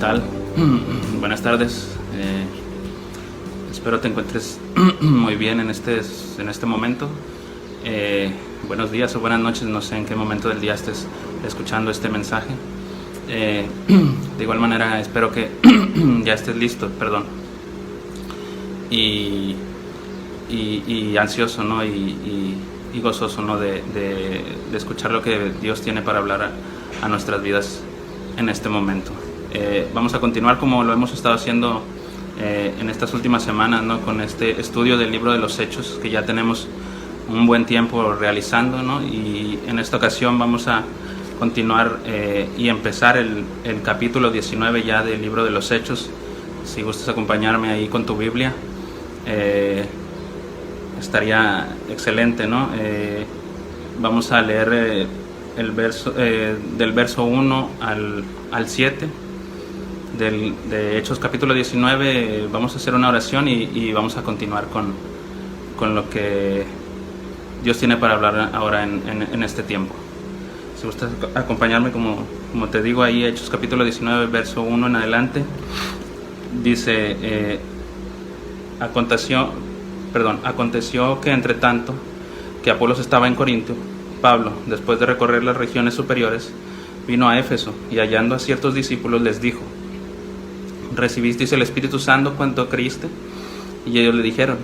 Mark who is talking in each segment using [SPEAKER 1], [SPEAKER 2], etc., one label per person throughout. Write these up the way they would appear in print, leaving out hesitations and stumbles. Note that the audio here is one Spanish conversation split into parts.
[SPEAKER 1] tal? Buenas tardes. Espero te encuentres muy bien en este momento. Buenos días o buenas noches, no sé en qué momento del día estés escuchando este mensaje. De igual manera, espero que ya estés listo, y ansioso, ¿no? y gozoso, ¿no? de escuchar lo que Dios tiene para hablar a nuestras vidas en este momento. Vamos a continuar como lo hemos estado haciendo en estas últimas semanas, ¿no? Con este estudio del libro de los Hechos que ya tenemos un buen tiempo realizando, ¿no? Y en esta ocasión vamos a continuar y empezar el capítulo 19 ya del libro de los Hechos. Si gustas acompañarme ahí con tu Biblia, estaría excelente, ¿no? Vamos a leer el verso, del verso 1 al 7 de Hechos capítulo 19. Vamos a hacer una oración y vamos a continuar con lo que Dios tiene para hablar ahora en este tiempo. Si gustas acompañarme, como te digo, ahí Hechos capítulo 19, verso 1 en adelante, dice: aconteció que entre tanto que Apolos estaba en Corinto, Pablo, después de recorrer las regiones superiores, vino a Éfeso, y hallando a ciertos discípulos les dijo: ¿recibisteis el Espíritu Santo cuando creíste? Y ellos le dijeron: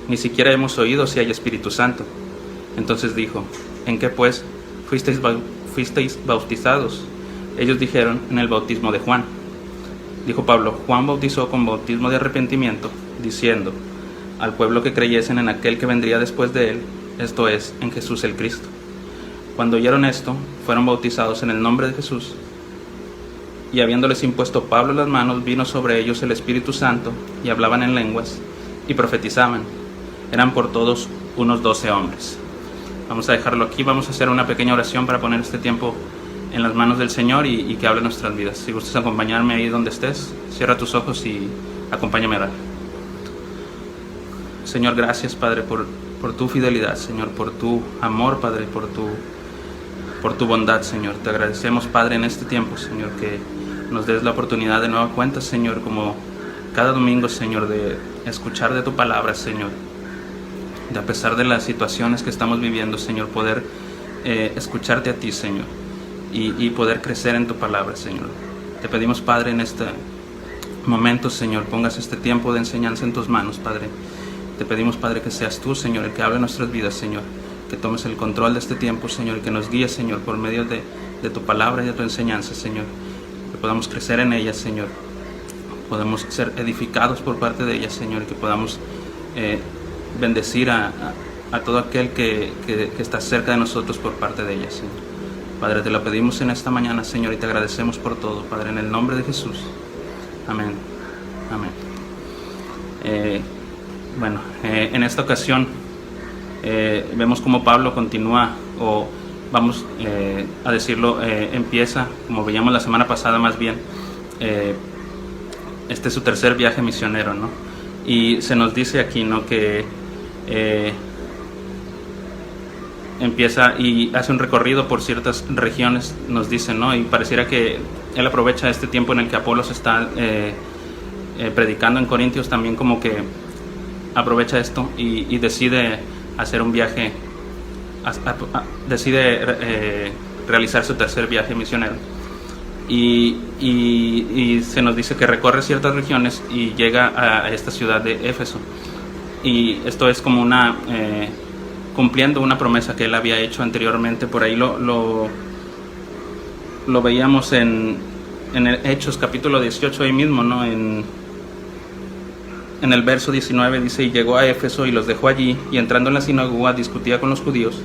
[SPEAKER 1] ni siquiera hemos oído si hay Espíritu Santo. Entonces dijo: ¿en qué pues fuisteis bautizados? Ellos dijeron: en el bautismo de Juan. Dijo Pablo: Juan bautizó con bautismo de arrepentimiento, diciendo al pueblo que creyesen en aquel que vendría después de él, esto es, en Jesús el Cristo. Cuando oyeron esto, fueron bautizados en el nombre de Jesús. Y habiéndoles impuesto Pablo las manos, vino sobre ellos el Espíritu Santo, y hablaban en lenguas, y profetizaban. Eran por todos unos 12 hombres. Vamos a dejarlo aquí, vamos a hacer una pequeña oración para poner este tiempo en las manos del Señor y que hable nuestras vidas. Si gustas acompañarme ahí donde estés, cierra tus ojos y acompáñame a orar. Señor, gracias, Padre, por tu fidelidad, Señor, por tu amor, Padre, por tu bondad, Señor. Te agradecemos, Padre, en este tiempo, Señor, que nos des la oportunidad de nueva cuenta, Señor, como cada domingo, Señor, de escuchar de tu palabra, Señor. De a pesar de las situaciones que estamos viviendo, Señor, poder escucharte a ti, Señor, y poder crecer en tu palabra, Señor. Te pedimos, Padre, en este momento, Señor, pongas este tiempo de enseñanza en tus manos, Padre. Te pedimos, Padre, que seas tú, Señor, el que hable en nuestras vidas, Señor. Que tomes el control de este tiempo, Señor, y que nos guíes, Señor, por medio de tu palabra y de tu enseñanza, Señor. Que podamos crecer en ella, Señor. Podamos ser edificados por parte de ella, Señor, y que podamos bendecir a todo aquel que está cerca de nosotros por parte de ella, Señor. Padre, te lo pedimos en esta mañana, Señor, y te agradecemos por todo, Padre, en el nombre de Jesús. Amén. Amén. En esta ocasión vemos cómo Pablo continúa, o vamos a decirlo, empieza, como veíamos la semana pasada más bien, este es su tercer viaje misionero, ¿no? Y se nos dice aquí, ¿no?, que empieza y hace un recorrido por ciertas regiones, nos dice, ¿no? Y pareciera que él aprovecha este tiempo en el que Apolos está predicando en Corintios, también como que aprovecha esto y decide hacer un viaje, decide realizar su tercer viaje misionero. Y se nos dice que recorre ciertas regiones y llega a esta ciudad de Éfeso. Y esto es como cumpliendo una promesa que él había hecho anteriormente. Por ahí lo veíamos en el Hechos capítulo 18 ahí mismo, ¿no? En el verso 19 dice: y llegó a Éfeso y los dejó allí, y entrando en la sinagoga discutía con los judíos,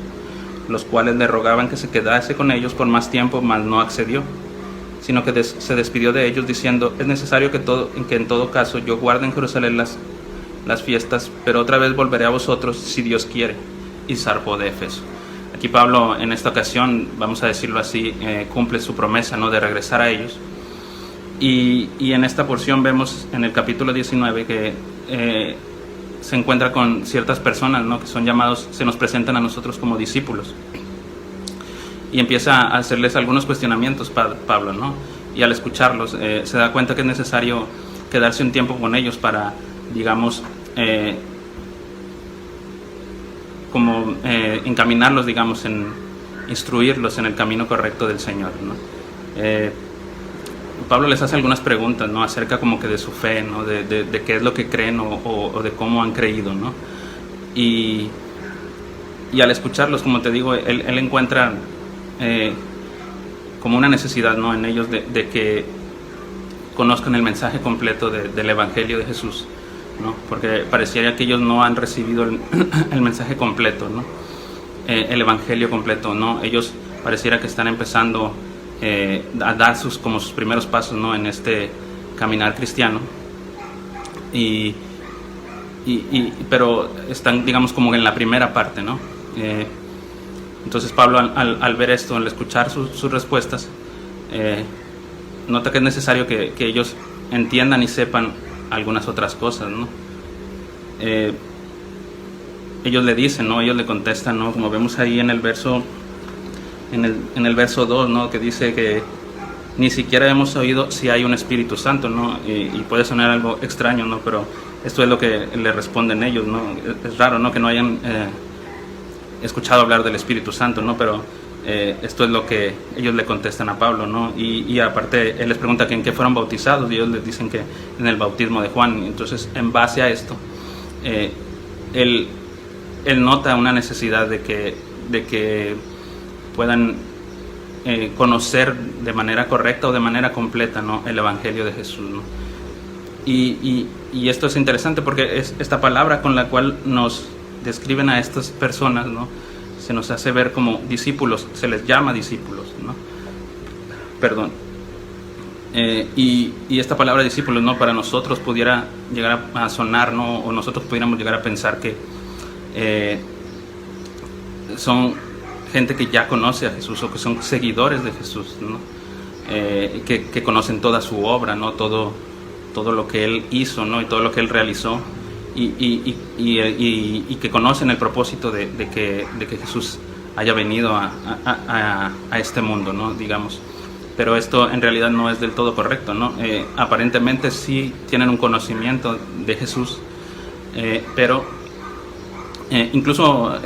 [SPEAKER 1] los cuales le rogaban que se quedase con ellos por más tiempo, mas no accedió, sino que se despidió de ellos diciendo: es necesario que en todo caso yo guarde en Jerusalén las fiestas, pero otra vez volveré a vosotros si Dios quiere. Y zarpó de Éfeso. Aquí Pablo, en esta ocasión, vamos a decirlo así, cumple su promesa, ¿no?, de regresar a ellos. Y en esta porción vemos en el capítulo 19 que se encuentra con ciertas personas, ¿no?, que son llamados, se nos presentan a nosotros como discípulos. Y empieza a hacerles algunos cuestionamientos Pablo, ¿no? y al escucharlos se da cuenta que es necesario quedarse un tiempo con ellos para, digamos, encaminarlos, digamos, instruirlos en el camino correcto del Señor, ¿no? Pablo les hace algunas preguntas, ¿no? Acerca como que de su fe, ¿no? De qué es lo que creen o de cómo han creído, ¿no? Y al escucharlos, como te digo, él encuentra como una necesidad, ¿no? En ellos de que conozcan el mensaje completo del Evangelio de Jesús, ¿no? Porque pareciera que ellos no han recibido el mensaje completo, ¿no? El Evangelio completo, ¿no? Ellos pareciera que están empezando a dar sus primeros pasos, ¿no? En este caminar cristiano, pero están, digamos, como en la primera parte, ¿no? Entonces Pablo al ver esto, al escuchar sus respuestas, nota que es necesario que ellos entiendan y sepan algunas otras cosas, ¿no? Ellos le dicen, ¿no? Ellos le contestan, ¿no? Como vemos ahí en el verso 2, ¿no? Que dice que ni siquiera hemos oído si hay un Espíritu Santo, ¿no? Y puede sonar algo extraño, ¿no? Pero esto es lo que le responden ellos, ¿no? Es raro, ¿no? Que no hayan escuchado hablar del Espíritu Santo, ¿no? Pero esto es lo que ellos le contestan a Pablo, ¿no? Y aparte él les pregunta que en qué fueron bautizados y ellos les dicen que en el bautismo de Juan. Entonces, en base a esto, él nota una necesidad de que puedan conocer de manera correcta o de manera completa, ¿no? El Evangelio de Jesús, ¿no? Y esto es interesante porque es esta palabra con la cual nos describen a estas personas, ¿no? Se nos hace ver como discípulos, se les llama discípulos, ¿no? Perdón. Y esta palabra discípulos, ¿no? Para nosotros pudiera llegar a sonar, ¿no? O nosotros pudiéramos llegar a pensar que son gente que ya conoce a Jesús o que son seguidores de Jesús, ¿no? Que conocen toda su obra, ¿no? Todo lo que Él hizo, ¿no? Y todo lo que Él realizó. Y que conocen el propósito de que Jesús haya venido a este mundo, ¿no? Digamos. Pero esto en realidad no es del todo correcto, ¿no? Aparentemente sí tienen un conocimiento de Jesús, pero incluso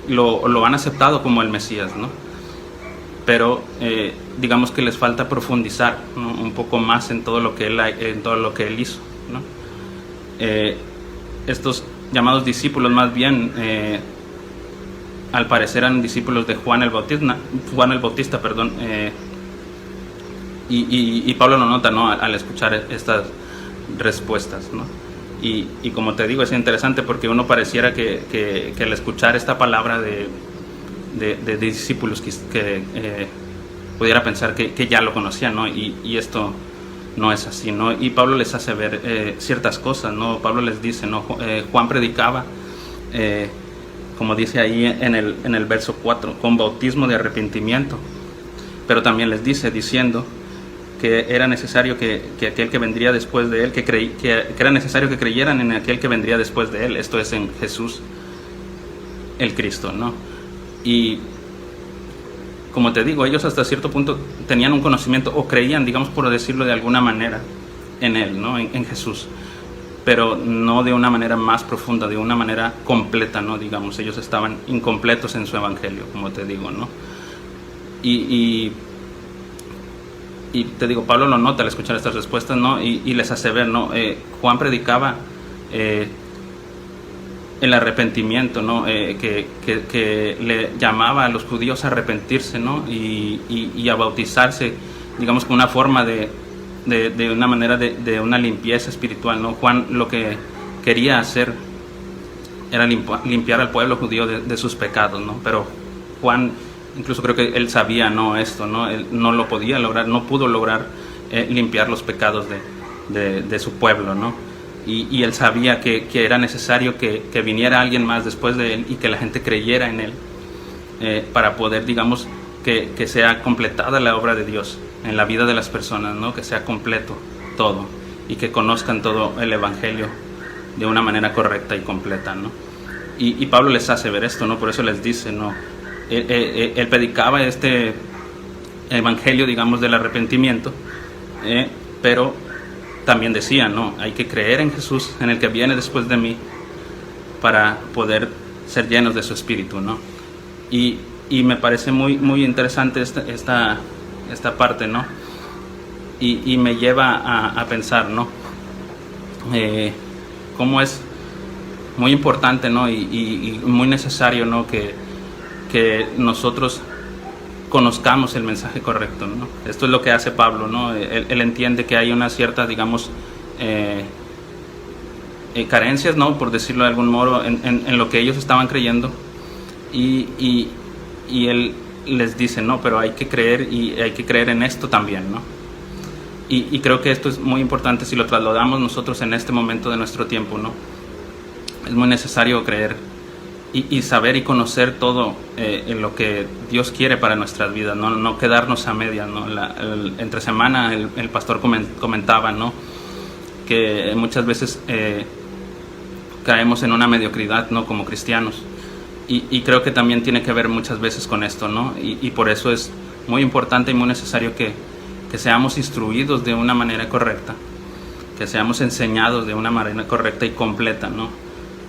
[SPEAKER 1] lo han aceptado como el Mesías, ¿no? Pero digamos que les falta profundizar, ¿no? Un poco más en todo lo que él hizo, ¿no? Estos llamados discípulos más bien al parecer eran discípulos de Juan el Bautista, perdón, y Pablo lo nota, ¿no? Al escuchar estas respuestas, ¿no? Y como te digo, es interesante porque uno pareciera que al escuchar esta palabra de discípulos que pudiera pensar que ya lo conocían, ¿no? Y esto no es así, ¿no? Y Pablo les hace ver ciertas cosas, ¿no? Pablo les dice, ¿no? Juan predicaba, como dice ahí en el verso 4, con bautismo de arrepentimiento, pero también les dice, diciendo que era necesario que aquel que vendría después de él, que era necesario que creyeran en aquel que vendría después de él, esto es en Jesús el Cristo, ¿no? Y como te digo, ellos hasta cierto punto tenían un conocimiento o creían, digamos por decirlo de alguna manera, en Él, ¿no? En Jesús, pero no de una manera más profunda, de una manera completa, ¿no? Digamos, ellos estaban incompletos en su evangelio, como te digo, ¿no? Y te digo, Pablo lo nota al escuchar estas respuestas, ¿no? Y les hace ver, ¿no? Juan predicaba el arrepentimiento, ¿no? Que le llamaba a los judíos a arrepentirse, ¿no? Y a bautizarse, digamos, con una forma de una manera de una limpieza espiritual, ¿no? Juan lo que quería hacer era limpiar al pueblo judío de sus pecados, ¿no? Pero Juan, incluso creo que él sabía, ¿no? Esto, ¿no? Él no lo podía lograr, no pudo lograr limpiar los pecados de su pueblo, ¿no? Y él sabía que era necesario que viniera alguien más después de él y que la gente creyera en él para poder, digamos, que sea completada la obra de Dios en la vida de las personas, ¿no? Que sea completo todo y que conozcan todo el Evangelio de una manera correcta y completa, ¿no? Y Pablo les hace ver esto, ¿no? Por eso les dice, ¿no? Él predicaba este evangelio, digamos, del arrepentimiento, pero también decía, ¿no? Hay que creer en Jesús, en el que viene después de mí, para poder ser llenos de su espíritu, ¿no? Y me parece muy interesante esta parte, ¿no? Y me lleva a pensar, ¿no? Cómo es muy importante, ¿no? Y muy necesario, ¿no? Que nosotros conozcamos el mensaje correcto, ¿no? Esto es lo que hace Pablo, ¿no? Él entiende que hay una cierta, digamos, carencias, ¿no? Por decirlo de algún modo, en lo que ellos estaban creyendo, y él les dice, no, pero hay que creer, y hay que creer en esto también, ¿no? Y creo que esto es muy importante si lo trasladamos nosotros en este momento de nuestro tiempo, ¿no? Es muy necesario creer y saber y conocer todo en lo que Dios quiere para nuestras vidas, no quedarnos a medias, ¿no? Entre semana el pastor comentaba, ¿no? Que muchas veces caemos en una mediocridad, ¿no? Como cristianos, y creo que también tiene que ver muchas veces con esto, ¿no? Y por eso es muy importante y muy necesario que seamos instruidos de una manera correcta, que seamos enseñados de una manera correcta y completa, ¿no?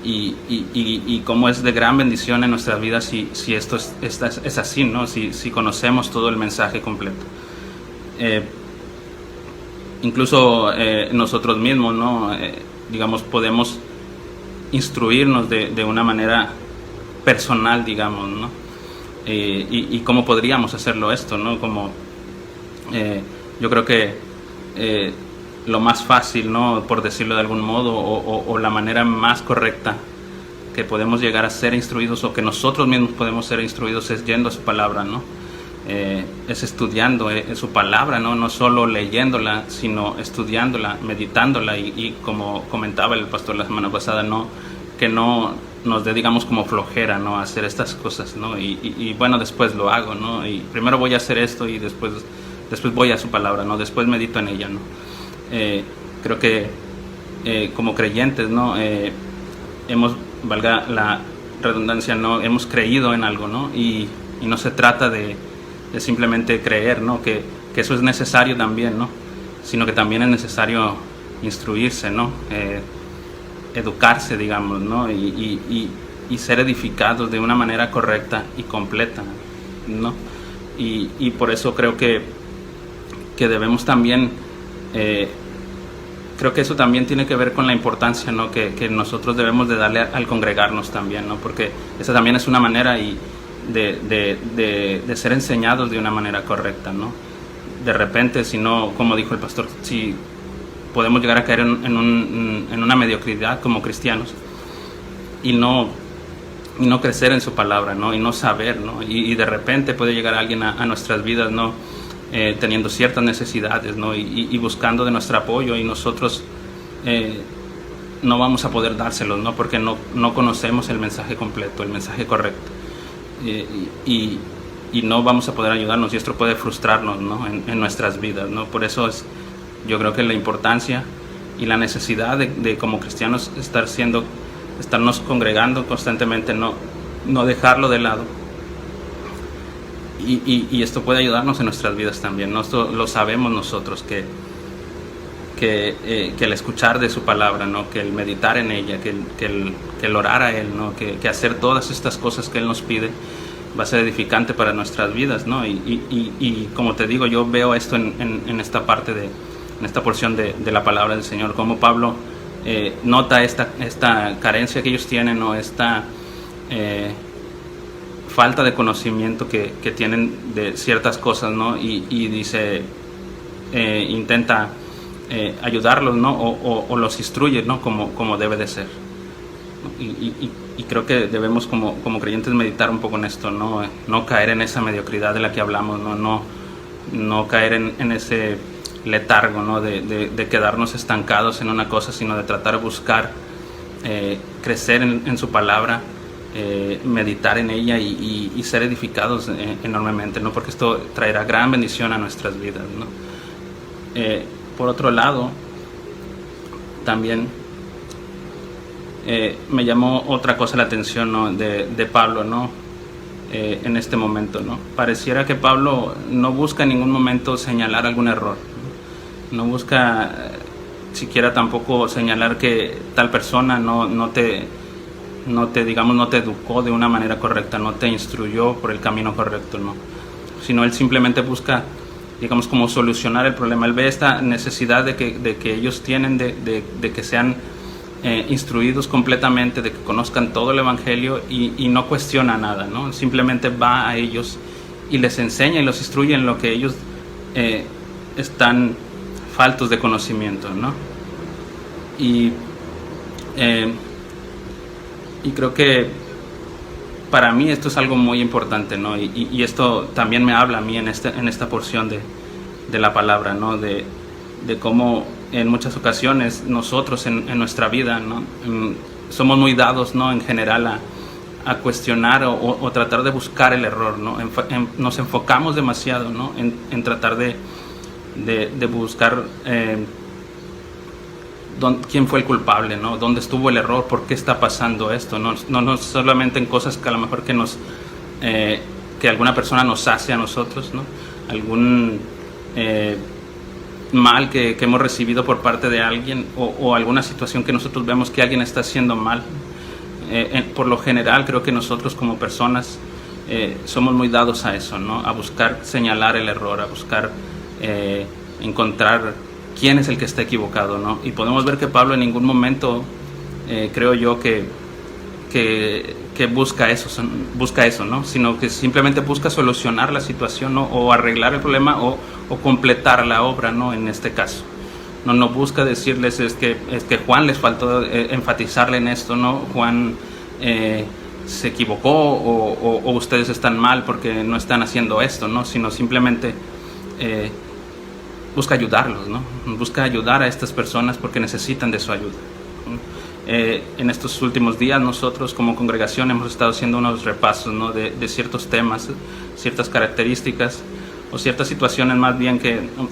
[SPEAKER 1] Y cómo es de gran bendición en nuestras vidas si esto es así, ¿no? Si conocemos todo el mensaje completo. Incluso nosotros mismos, ¿no? Digamos, podemos instruirnos de una manera personal, digamos, ¿no? Y cómo podríamos hacerlo esto, ¿no? Como yo creo que lo más fácil, ¿no? Por decirlo de algún modo, o la manera más correcta que podemos llegar a ser instruidos, o que nosotros mismos podemos ser instruidos, es yendo a su palabra, ¿no? Es estudiando su palabra, ¿no? No solo leyéndola, sino estudiándola, meditándola, y como comentaba el pastor la semana pasada, ¿no? Que no nos dé, digamos, como flojera, ¿no? Hacer estas cosas, ¿no? Y bueno, después lo hago, ¿no? Y primero voy a hacer esto y después voy a su palabra, ¿no? Después medito en ella, ¿no? Creo que como creyentes, ¿no? Hemos, valga la redundancia, ¿no? Hemos creído en algo, ¿no? Y no se trata de simplemente creer, ¿no? Que eso es necesario también, ¿no? Sino que también es necesario instruirse, ¿no? Educarse, digamos, ¿no? Y ser edificados de una manera correcta y completa, ¿no? Y por eso creo que debemos también, creo que eso también tiene que ver con la importancia, ¿no? que nosotros debemos de darle al congregarnos también, ¿no? Porque esa también es una manera de ser enseñados de una manera correcta, ¿no? De repente, si no, como dijo el pastor, si podemos llegar a caer en una mediocridad como cristianos y no crecer en su palabra, ¿no? Y no saber, ¿no? Y de repente puede llegar alguien a nuestras vidas, ¿no? Teniendo ciertas necesidades, ¿no? Y buscando de nuestro apoyo, y nosotros no vamos a poder dárselos, ¿no? Porque no conocemos el mensaje completo, el mensaje correcto, y no vamos a poder ayudarnos, y esto puede frustrarnos, ¿no? en nuestras vidas, ¿no? Por eso yo creo que la importancia y la necesidad de como cristianos estarnos congregando constantemente, no dejarlo de lado. Y esto puede ayudarnos en nuestras vidas también, ¿no? Esto lo sabemos nosotros, que el escuchar de su palabra, ¿no? Que el meditar en ella, que el orar a Él, ¿no? Que hacer todas estas cosas que Él nos pide va a ser edificante para nuestras vidas, ¿no? Y como te digo, yo veo esto en esta parte, en esta porción de la palabra del Señor, como Pablo nota esta carencia que ellos tienen, o esta falta de conocimiento que tienen de ciertas cosas, ¿no? Y dice, intenta ayudarlos, ¿no? O los instruye, ¿no? Como debe de ser. Y creo que debemos como creyentes meditar un poco en esto, ¿no? No caer en esa mediocridad de la que hablamos, no caer en ese letargo, ¿no? De quedarnos estancados en una cosa, sino de tratar de buscar crecer en su palabra, meditar en ella y ser edificados enormemente, ¿no? Porque esto traerá gran bendición a nuestras vidas, ¿no? Por otro lado, también me llamó otra cosa la atención, ¿no? de Pablo, ¿no? en este momento, ¿no? Pareciera que Pablo no busca en ningún momento señalar algún error, no busca siquiera tampoco señalar que tal persona no te educó de una manera correcta, no te instruyó por el camino correcto, ¿no? Sino él simplemente busca, digamos, como solucionar el problema. Él ve esta necesidad de que ellos tienen de que sean instruidos completamente, de que conozcan todo el Evangelio y no cuestiona nada, ¿no? Simplemente va a ellos y les enseña y los instruye en lo que ellos están faltos de conocimiento, ¿no? Y creo que para mí esto es algo muy importante, ¿no? Y esto también me habla a mí en esta porción de la palabra, ¿no? De cómo en muchas ocasiones nosotros en nuestra vida, ¿no? Somos muy dados, ¿no? En general a cuestionar o tratar de buscar el error, ¿no? Nos enfocamos demasiado, ¿no? En tratar de buscar quién fue el culpable, ¿no? ¿Dónde estuvo el error? ¿Por qué está pasando esto? No solamente en cosas que a lo mejor que alguna persona nos hace a nosotros, ¿no? Algún mal que hemos recibido por parte de alguien o alguna situación que nosotros vemos que alguien está haciendo mal. Por lo general creo que nosotros como personas somos muy dados a eso, ¿no? A buscar señalar el error, a buscar encontrar quién es el que está equivocado, ¿no? Y podemos ver que Pablo en ningún momento creo yo que busca eso, ¿no? Sino que simplemente busca solucionar la situación, ¿no? O arreglar el problema o completar la obra, ¿no? En este caso no busca decirles es que Juan les faltó enfatizarle en esto, ¿no? Juan se equivocó o ustedes están mal porque no están haciendo esto, ¿no? Sino simplemente busca ayudarlos, ¿no? Busca ayudar a estas personas porque necesitan de su ayuda. En estos últimos días nosotros como congregación hemos estado haciendo unos repasos, ¿no? de ciertos temas, ciertas características o ciertas situaciones más bien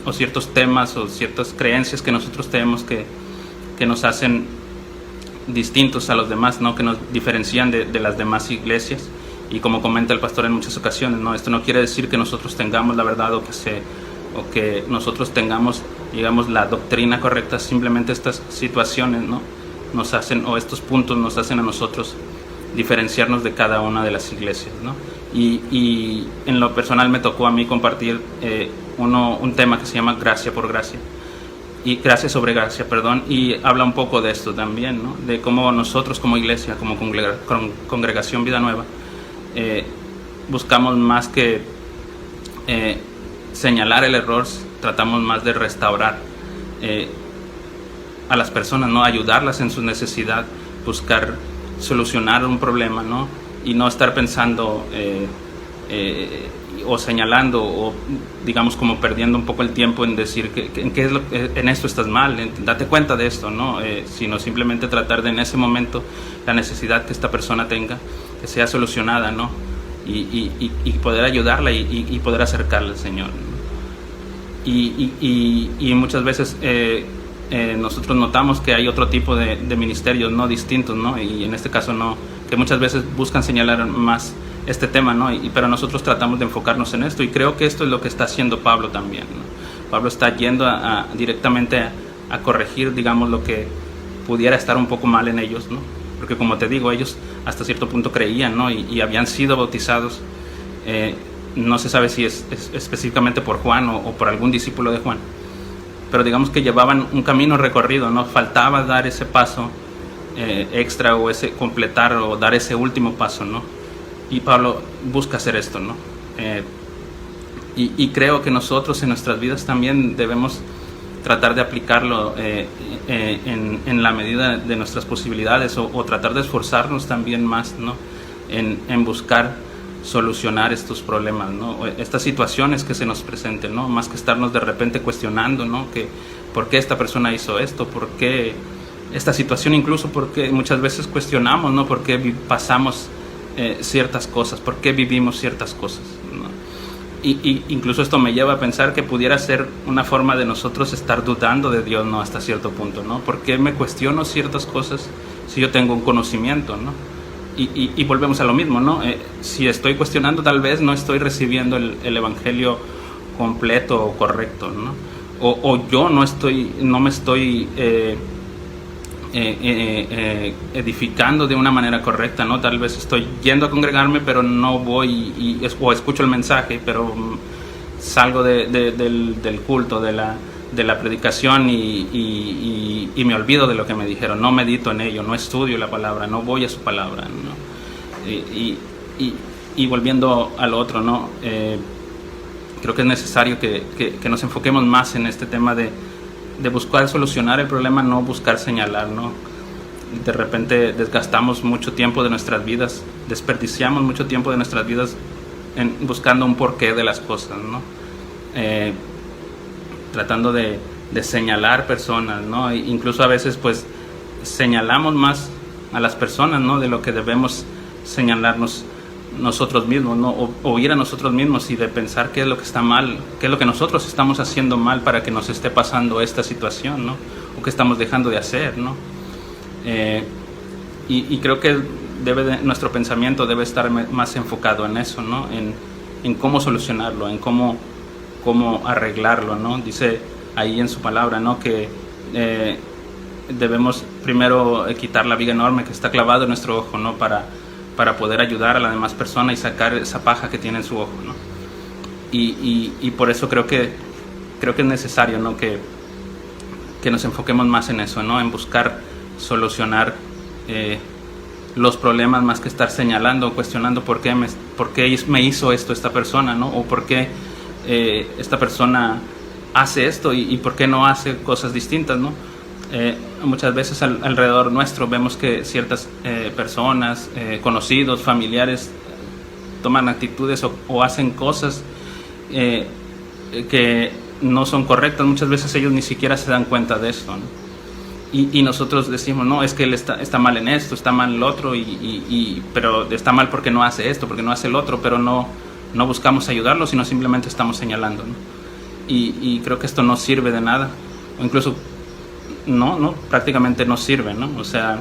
[SPEAKER 1] o ciertos temas o ciertas creencias que nosotros tenemos que nos hacen distintos a los demás, ¿no? Que nos diferencian de las demás iglesias. Y como comenta el pastor en muchas ocasiones, ¿no? Esto no quiere decir que nosotros tengamos la verdad o que nosotros tengamos, digamos, la doctrina correcta. Simplemente estas situaciones, ¿no? Nos hacen, o estos puntos nos hacen a nosotros diferenciarnos de cada una de las iglesias, ¿no? Y en lo personal me tocó a mí compartir un tema que se llama gracia sobre gracia, y habla un poco de esto también, ¿no? De cómo nosotros como iglesia, como congregación Vida Nueva, buscamos más que señalar el error, tratamos más de restaurar a las personas, ¿no? Ayudarlas en su necesidad, buscar solucionar un problema, ¿no? Y no estar pensando o señalando o digamos como perdiendo un poco el tiempo en decir en esto estás mal, date cuenta de esto, ¿no? Sino simplemente tratar de en ese momento la necesidad que esta persona tenga que sea solucionada, ¿no? Y poder ayudarla y poder acercarla al Señor, ¿no? Y muchas veces nosotros notamos que hay otro tipo de ministerios, ¿no? Distintos, ¿no? Y en este caso no, que muchas veces buscan señalar más este tema, ¿no? Pero nosotros tratamos de enfocarnos en esto y creo que esto es lo que está haciendo Pablo también, ¿no? Pablo está yendo directamente a corregir, digamos, lo que pudiera estar un poco mal en ellos, ¿no? Porque como te digo, ellos hasta cierto punto creían, ¿no? Y habían sido bautizados, no se sabe si es específicamente por Juan o por algún discípulo de Juan, pero digamos que llevaban un camino recorrido, ¿no? Faltaba dar ese paso extra o ese completar o dar ese último paso, ¿no? Y Pablo busca hacer esto, ¿no? Y creo que nosotros en nuestras vidas también debemos tratar de aplicarlo en la medida de nuestras posibilidades o tratar de esforzarnos también más, ¿no? En buscar solucionar estos problemas, ¿no? Estas situaciones que se nos presenten, ¿no? Más que estarnos de repente cuestionando, ¿no? Que ¿por qué esta persona hizo esto? ¿Por qué esta situación? Incluso porque muchas veces cuestionamos, ¿no? ¿Por qué pasamos ciertas cosas? ¿Por qué vivimos ciertas cosas? ¿No? Y incluso esto me lleva a pensar que pudiera ser una forma de nosotros estar dudando de Dios, ¿no? Hasta cierto punto, ¿no? ¿Por qué me cuestiono ciertas cosas si yo tengo un conocimiento, ¿no? y volvemos a lo mismo, ¿no? Si estoy cuestionando, tal vez no estoy recibiendo el evangelio completo o correcto, ¿no? O yo no me estoy edificando de una manera correcta, ¿no? Tal vez estoy yendo a congregarme, pero no voy o escucho el mensaje, pero salgo del culto, de la predicación y me olvido de lo que me dijeron, no medito en ello, no estudio la palabra, no voy a su palabra, ¿no? Y volviendo al otro, ¿no? Creo que es necesario que nos enfoquemos más en este tema de buscar solucionar el problema, no buscar señalar, ¿no? De repente desgastamos mucho tiempo de nuestras vidas, desperdiciamos mucho tiempo de nuestras vidas buscando un porqué de las cosas, ¿no? Tratando de señalar personas, ¿no? Incluso a veces pues señalamos más a las personas, ¿no? De lo que debemos señalarnos nosotros mismos, ¿no? O ir a nosotros mismos y de pensar qué es lo que está mal, qué es lo que nosotros estamos haciendo mal para que nos esté pasando esta situación, ¿no? O qué estamos dejando de hacer, ¿no? Y creo que nuestro pensamiento debe estar más enfocado en eso, ¿no? En cómo solucionarlo, en cómo arreglarlo, ¿no? Dice ahí en su palabra, ¿no? Que debemos primero quitar la viga enorme que está clavada en nuestro ojo, ¿no? Para poder ayudar a la demás persona y sacar esa paja que tiene en su ojo, ¿no? Y por eso creo que es necesario, ¿no? Que nos enfoquemos más en eso, ¿no? En buscar solucionar los problemas más que estar señalando o cuestionando por qué me hizo esto esta persona, ¿no? O por qué esta persona hace esto y por qué no hace cosas distintas, ¿no? Muchas veces alrededor nuestro vemos que ciertas personas, conocidos, familiares, toman actitudes o hacen cosas que no son correctas. Muchas veces ellos ni siquiera se dan cuenta de esto, ¿no? Y nosotros decimos, no, es que él está mal en esto, está mal en lo otro, pero está mal porque no hace esto, porque no hace el otro, pero no buscamos ayudarlo, sino simplemente estamos señalando, ¿no? Y creo que esto no sirve de nada, o incluso prácticamente no sirve, ¿no? O sea,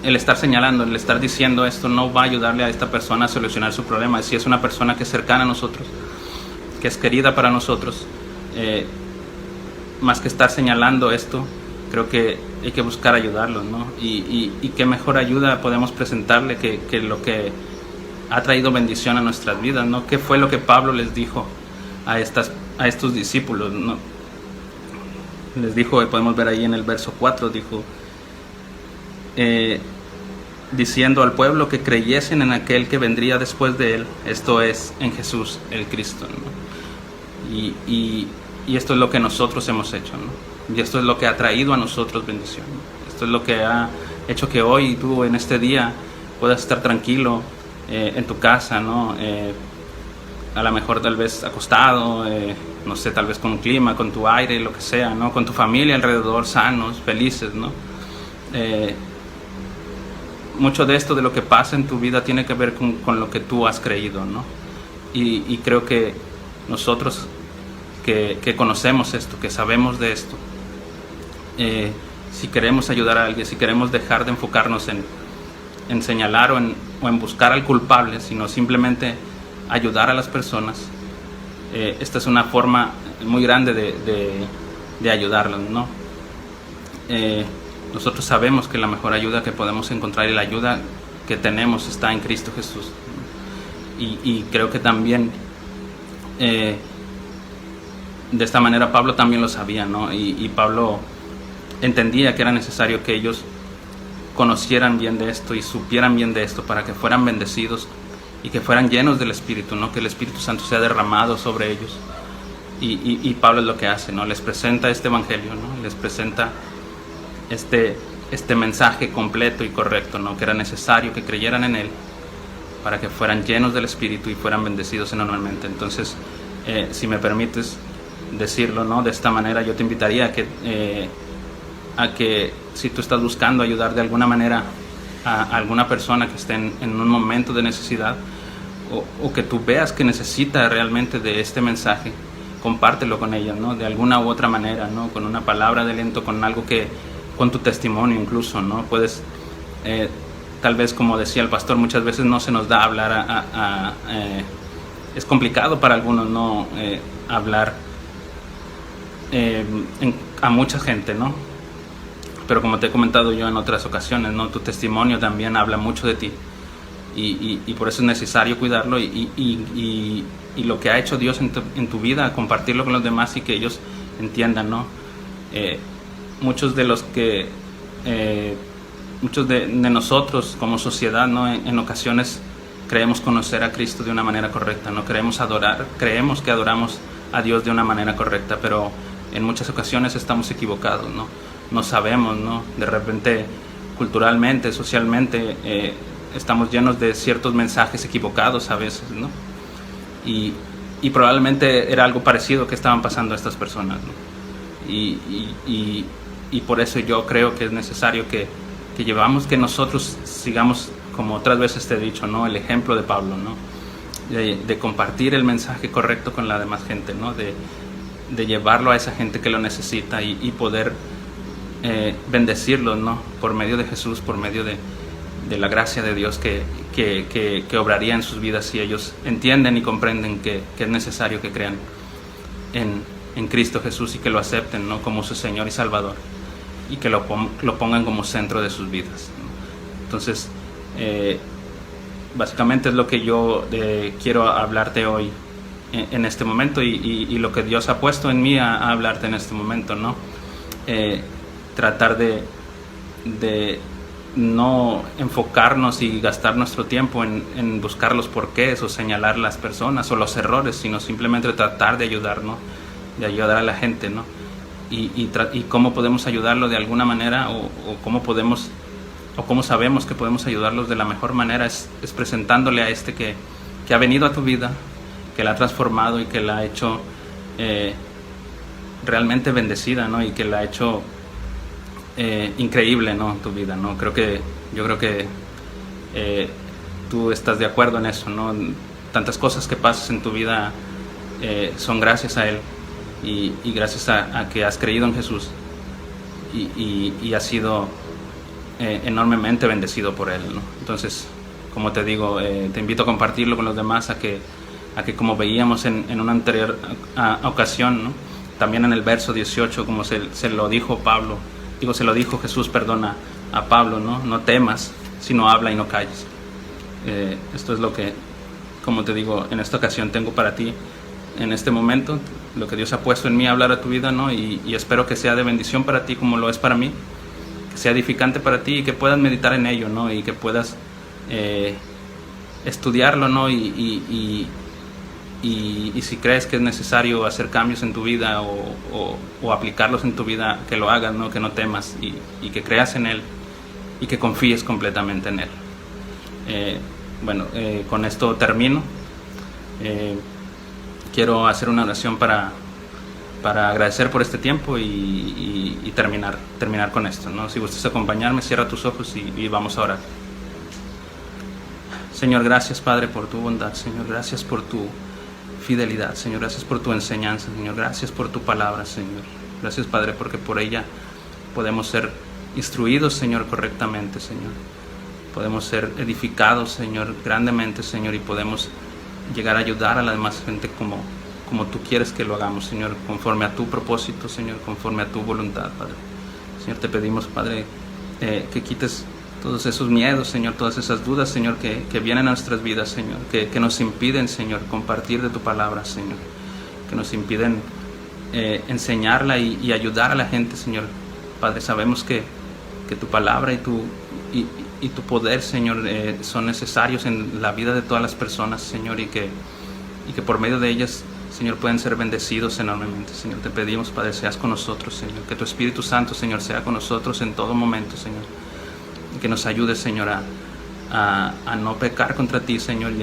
[SPEAKER 1] el estar señalando, el estar diciendo esto no va a ayudarle a esta persona a solucionar su problema. Si es una persona que es cercana a nosotros, que es querida para nosotros, más que estar señalando esto, creo que hay que buscar ayudarlos, ¿no? Y qué mejor ayuda podemos presentarle que lo que ha traído bendición a nuestras vidas, ¿no? ¿Qué fue lo que Pablo les dijo a estos discípulos, ¿no? Les dijo, podemos ver ahí en el verso 4, dijo, diciendo al pueblo que creyesen en aquel que vendría después de él, esto es, en Jesús el Cristo, ¿no? Y esto es lo que nosotros hemos hecho, ¿no? Y esto es lo que ha traído a nosotros bendición, ¿no? Esto es lo que ha hecho que hoy tú en este día puedas estar tranquilo en tu casa, ¿no? A lo mejor tal vez acostado, no sé, tal vez con un clima, con tu aire, lo que sea, ¿no? Con tu familia alrededor, sanos, felices, ¿no? Mucho de esto, de lo que pasa en tu vida, tiene que ver con lo que tú has creído, ¿no? Y creo que nosotros que conocemos esto, que sabemos de esto, si queremos ayudar a alguien, si queremos dejar de enfocarnos en señalar o en buscar al culpable, sino simplemente ayudar a las personas, esta es una forma muy grande de ayudarlos, ¿no? Nosotros sabemos que la mejor ayuda que podemos encontrar y la ayuda que tenemos está en Cristo Jesús, ¿no? Y creo que también de esta manera Pablo también lo sabía, ¿no? Y Pablo entendía que era necesario que ellos conocieran bien de esto y supieran bien de esto para que fueran bendecidos y que fueran llenos del Espíritu, ¿no? Que el Espíritu Santo sea derramado sobre ellos. Y Pablo es lo que hace, ¿no? Les presenta este evangelio, ¿no? Les presenta este mensaje completo y correcto, ¿no? Que era necesario que creyeran en él para que fueran llenos del Espíritu y fueran bendecidos enormemente. Entonces, si me permites decirlo, ¿no? De esta manera, yo te invitaría a que si tú estás buscando ayudar de alguna manera a alguna persona que esté en un momento de necesidad, o que tú veas que necesita realmente de este mensaje, compártelo con ella, ¿no? De alguna u otra manera, ¿no? Con una palabra de aliento, con algo con tu testimonio incluso, ¿no? Puedes tal vez, como decía el pastor, muchas veces no se nos da hablar es complicado para algunos, ¿no? Hablar a mucha gente, ¿no? Pero como te he comentado yo en otras ocasiones, ¿no? Tu testimonio también habla mucho de ti, y por eso es necesario cuidarlo, y lo que ha hecho Dios en tu vida, compartirlo con los demás y que ellos entiendan, ¿no? Muchos de los que muchos de nosotros como sociedad, ¿no? En ocasiones creemos conocer a Cristo de una manera correcta, ¿no? Creemos que adoramos a Dios de una manera correcta, pero en muchas ocasiones estamos equivocados, ¿no? No sabemos, ¿no? De repente, culturalmente, socialmente, estamos llenos de ciertos mensajes equivocados a veces, ¿no? Y probablemente era algo parecido que estaban pasando a estas personas, ¿no? Y por eso yo creo que es necesario que nosotros sigamos, como otras veces te he dicho, ¿no? El ejemplo de Pablo, ¿no? De compartir el mensaje correcto con la demás gente, ¿no? De llevarlo a esa gente que lo necesita y poder bendecirlos, ¿no? Por medio de Jesús, por medio de la gracia de Dios que obraría en sus vidas si ellos entienden y comprenden que es necesario que crean en Cristo Jesús y que lo acepten, ¿no? Como su Señor y Salvador, y que lo pongan como centro de sus vidas, ¿no? Entonces, básicamente es lo que yo quiero hablarte hoy en este momento, y lo que Dios ha puesto en mí a hablarte en este momento, ¿no? Tratar de no enfocarnos y gastar nuestro tiempo en buscar los porqués o señalar las personas o los errores, sino simplemente tratar de ayudar, ¿no? De ayudar a la gente, ¿no? Y cómo podemos ayudarlo de alguna manera, o cómo sabemos que podemos ayudarlos de la mejor manera, es presentándole a este que ha venido a tu vida, que la ha transformado y que la ha hecho realmente bendecida, ¿no? Y que la ha hecho increíble, ¿no? Tu vida, ¿no? Yo creo que tú estás de acuerdo en eso, ¿no? Tantas cosas que pasas en tu vida son gracias a Él, y gracias a que has creído en Jesús y has sido enormemente bendecido por Él, ¿no? Entonces, como te digo, te invito a compartirlo con los demás, a que como veíamos en una anterior ocasión, ¿no? También en el verso 18, como se lo dijo Jesús, perdona, a Pablo, ¿no? No temas, sino habla y no calles. Esto es lo que, como te digo, en esta ocasión tengo para ti en este momento, lo que Dios ha puesto en mí a hablar a tu vida, ¿no? Y espero que sea de bendición para ti como lo es para mí, que sea edificante para ti y que puedas meditar en ello, ¿no? Y que puedas estudiarlo, ¿no? Y si crees que es necesario hacer cambios en tu vida o aplicarlos en tu vida, que lo hagas, ¿no? Que no temas y que creas en Él y que confíes completamente en Él. Con esto termino. Quiero hacer una oración para agradecer por este tiempo y terminar con esto, ¿no? Si gustas acompañarme, cierra tus ojos y vamos a orar. Señor, gracias, Padre, por tu bondad. Señor, gracias por tu fidelidad. Señor, gracias por tu enseñanza. Señor, gracias por tu palabra, Señor. Gracias, Padre, porque por ella podemos ser instruidos, Señor, correctamente, Señor. Podemos ser edificados, Señor, grandemente, Señor, y podemos llegar a ayudar a la demás gente como tú quieres que lo hagamos, Señor, conforme a tu propósito, Señor, conforme a tu voluntad, Padre. Señor, te pedimos, Padre, que quites todos esos miedos, Señor, todas esas dudas, Señor, que vienen a nuestras vidas, Señor, que nos impiden, Señor, compartir de tu palabra, Señor, que nos impiden enseñarla y ayudar a la gente, Señor. Padre, sabemos que tu palabra y tu poder, Señor, son necesarios en la vida de todas las personas, Señor, y que por medio de ellas, Señor, pueden ser bendecidos enormemente. Señor, te pedimos, Padre, seas con nosotros, Señor, que tu Espíritu Santo, Señor, sea con nosotros en todo momento, Señor, y que nos ayude, Señor, a no pecar contra ti, Señor,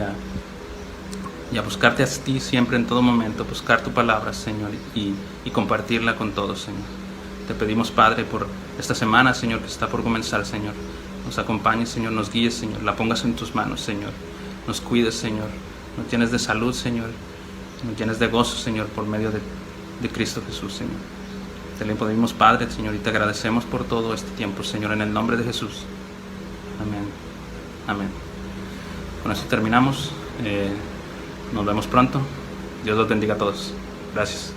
[SPEAKER 1] y a buscarte a ti siempre en todo momento, buscar tu palabra, Señor, y compartirla con todos, Señor. Te pedimos, Padre, por esta semana, Señor, que está por comenzar, Señor. Nos acompañes, Señor, nos guíes, Señor, la pongas en tus manos, Señor. Nos cuides, Señor, nos llenes de salud, Señor, nos llenes de gozo, Señor, por medio de Cristo Jesús, Señor. Te lo pedimos, Padre, Señor, y te agradecemos por todo este tiempo, Señor, en el nombre de Jesús. Amén. Amén. Con eso terminamos. Nos vemos pronto. Dios los bendiga a todos. Gracias.